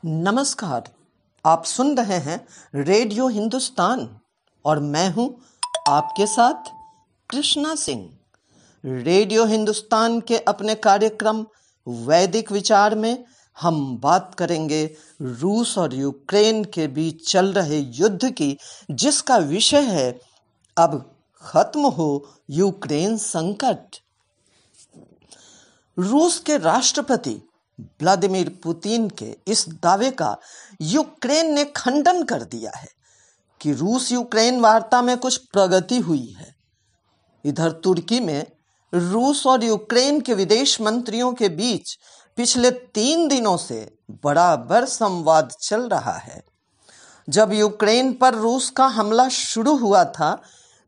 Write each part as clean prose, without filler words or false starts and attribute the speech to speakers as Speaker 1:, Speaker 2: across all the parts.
Speaker 1: नमस्कार। आप सुन रहे हैं रेडियो हिंदुस्तान और मैं हूं आपके साथ कृष्णा सिंह। रेडियो हिंदुस्तान के अपने कार्यक्रम वैदिक विचार में हम बात करेंगे रूस और यूक्रेन के बीच चल रहे युद्ध की, जिसका विषय है अब खत्म हो यूक्रेन संकट। रूस के राष्ट्रपति व्लादिमीर पुतिन के इस दावे का यूक्रेन ने खंडन कर दिया है कि रूस यूक्रेन वार्ता में कुछ प्रगति हुई है। इधर तुर्की में रूस और यूक्रेन के विदेश मंत्रियों के बीच पिछले 3 दिनों से बराबर संवाद चल रहा है। जब यूक्रेन पर रूस का हमला शुरू हुआ था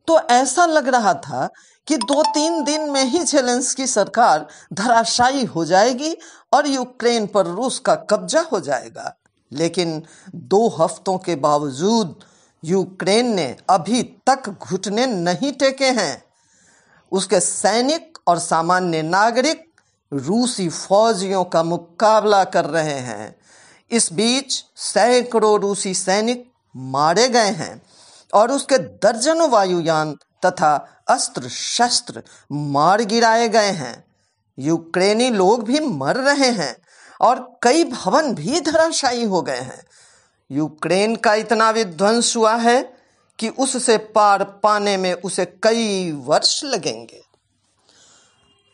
Speaker 1: तो ऐसा लग रहा था कि 2-3 दिन में ही ज़ेलेंस्की सरकार धराशायी हो जाएगी और यूक्रेन पर रूस का कब्जा हो जाएगा। लेकिन 2 हफ्तों के बावजूद यूक्रेन ने अभी तक घुटने नहीं टेके हैं। उसके सैनिक और सामान्य नागरिक रूसी फौजियों का मुकाबला कर रहे हैं। इस बीच सैकड़ों रूसी सैनिक मारे गए हैं और उसके दर्जनों वायुयान तथा अस्त्र शस्त्र मार गिराए गए हैं। यूक्रेनी लोग भी मर रहे हैं और कई भवन भी धराशायी हो गए हैं। यूक्रेन का इतना विध्वंस हुआ है कि उससे पार पाने में उसे कई वर्ष लगेंगे।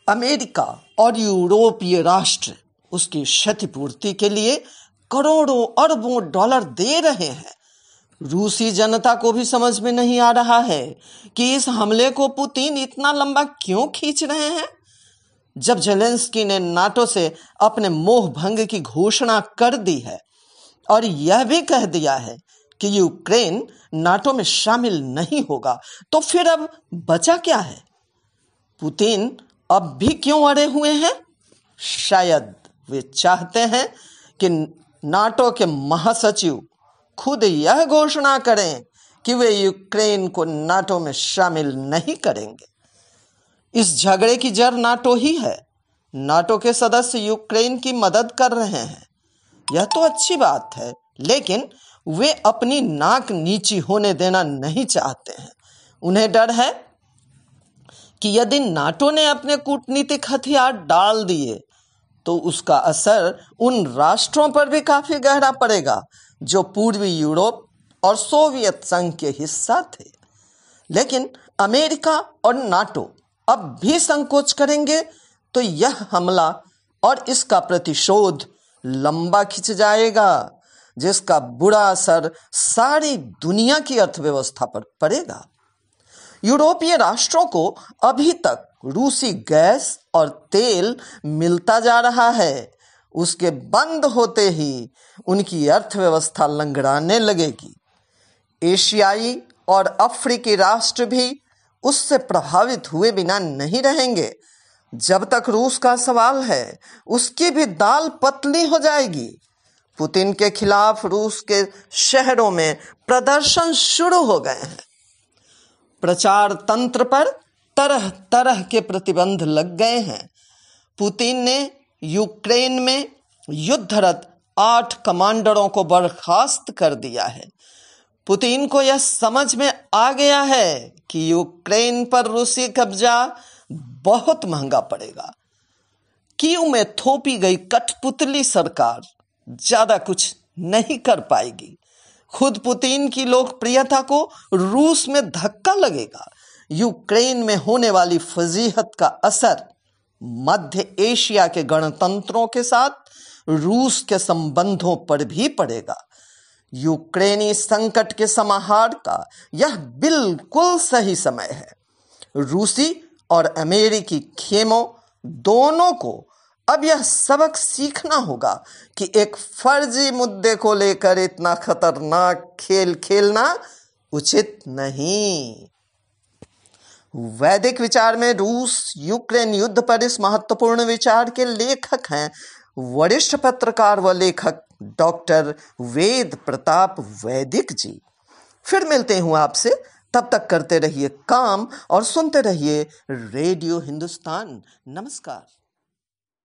Speaker 1: अमेरिका और यूरोपीय राष्ट्र उसकी क्षतिपूर्ति के लिए करोड़ों अरबों डॉलर दे रहे हैं। रूसी जनता को भी समझ में नहीं आ रहा है कि इस हमले को पुतिन इतना लंबा क्यों खींच रहे हैं। जब ज़ेलेंस्की ने नाटो से अपने मोह भंग की घोषणा कर दी है और यह भी कह दिया है कि यूक्रेन नाटो में शामिल नहीं होगा, तो फिर अब बचा क्या है? पुतिन अब भी क्यों अड़े हुए हैं? शायद वे चाहते हैं कि नाटो के महासचिव खुद यह घोषणा करें कि वे यूक्रेन को नाटो में शामिल नहीं करेंगे। इस झगड़े की जड़ नाटो ही है। नाटो के सदस्य यूक्रेन की मदद कर रहे हैं, यह तो अच्छी बात है, लेकिन वे अपनी नाक नीची होने देना नहीं चाहते हैं। उन्हें डर है कि यदि नाटो ने अपने कूटनीतिक हथियार डाल दिए तो उसका असर उन राष्ट्रों पर भी काफी गहरा पड़ेगा जो पूर्वी यूरोप और सोवियत संघ के हिस्सा थे। लेकिन अमेरिका और नाटो अब भी संकोच करेंगे तो यह हमला और इसका प्रतिशोध लंबा खिंच जाएगा, जिसका बुरा असर सारी दुनिया की अर्थव्यवस्था पर पड़ेगा। यूरोपीय राष्ट्रों को अभी तक रूसी गैस और तेल मिलता जा रहा है। उसके बंद होते ही उनकी अर्थव्यवस्था लंगड़ाने लगेगी। एशियाई और अफ्रीकी राष्ट्र भी उससे प्रभावित हुए बिना नहीं रहेंगे। जब तक रूस का सवाल है, उसकी भी दाल पतली हो जाएगी। पुतिन के खिलाफ रूस के शहरों में प्रदर्शन शुरू हो गए हैं। प्रचार तंत्र पर तरह तरह के प्रतिबंध लग गए हैं। पुतिन ने यूक्रेन में युद्धरत 8 कमांडरों को बर्खास्त कर दिया है। पुतिन को यह समझ में आ गया है कि यूक्रेन पर रूसी कब्जा बहुत महंगा पड़ेगा। कीव में थोपी गई कठपुतली सरकार ज्यादा कुछ नहीं कर पाएगी। खुद पुतिन की लोकप्रियता को रूस में धक्का लगेगा। यूक्रेन में होने वाली फजीहत का असर मध्य एशिया के गणतंत्रों के साथ रूस के संबंधों पर भी पड़ेगा। यूक्रेनी संकट के समाहार का यह बिल्कुल सही समय है। रूसी और अमेरिकी खेमों दोनों को अब यह सबक सीखना होगा कि एक फर्जी मुद्दे को लेकर इतना खतरनाक खेल खेलना उचित नहीं। वैदिक विचार में रूस यूक्रेन युद्ध पर इस महत्वपूर्ण विचार के लेखक हैं वरिष्ठ पत्रकार व लेखक डॉक्टर वेद प्रताप वैदिक जी। फिर मिलते हूँ आपसे, तब तक करते रहिए काम और सुनते रहिए रेडियो हिंदुस्तान। नमस्कार।